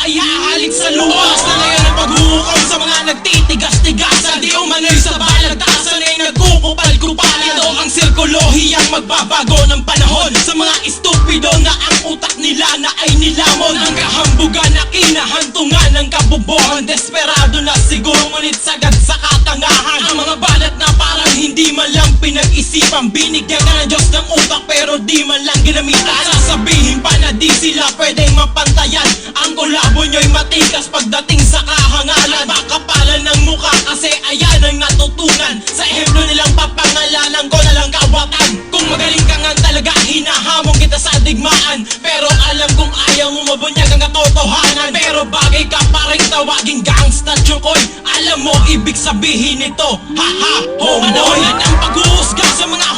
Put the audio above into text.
ay hahalit sa luwas. Na ngayon ang paghuhukom sa mga nagtitigas-tigasan. Di umano'y sa balagtasan ay nagkukupal-kupal. Ito ang sirkulohiyang magbabago ng panahon sa mga estupido na ang utak nila na ay nilamon. Ang kahambugan na kinahantungan ng kabubuhan. Desperado na siguro ngunit sagad sa katangahan. Ang mga banat na parang hindi man lang pinag-isipan. Binigyan ka ng Diyos ng utak pero di man lang ginamitan. Sasabihin pa na di sila pwedeng mapantayan. Ang kulabo nyo'y matikas pagdating sa kahangalan. Makapalan ng mukha kasi ayan ang natutunan. Sa ehemplo nilang papangalanan ko na lang kawatan. Kung magaling ka nga talaga hinahamon kita sa digmaan. Pero alam kong ayaw mo mabunyag ang katotohanan. Pero bagay ka pa rin tawaging gangsta tsukoy. Alam mo ibig sabihin nito, haha, homo. Ano yan ang paghuhusga sa mga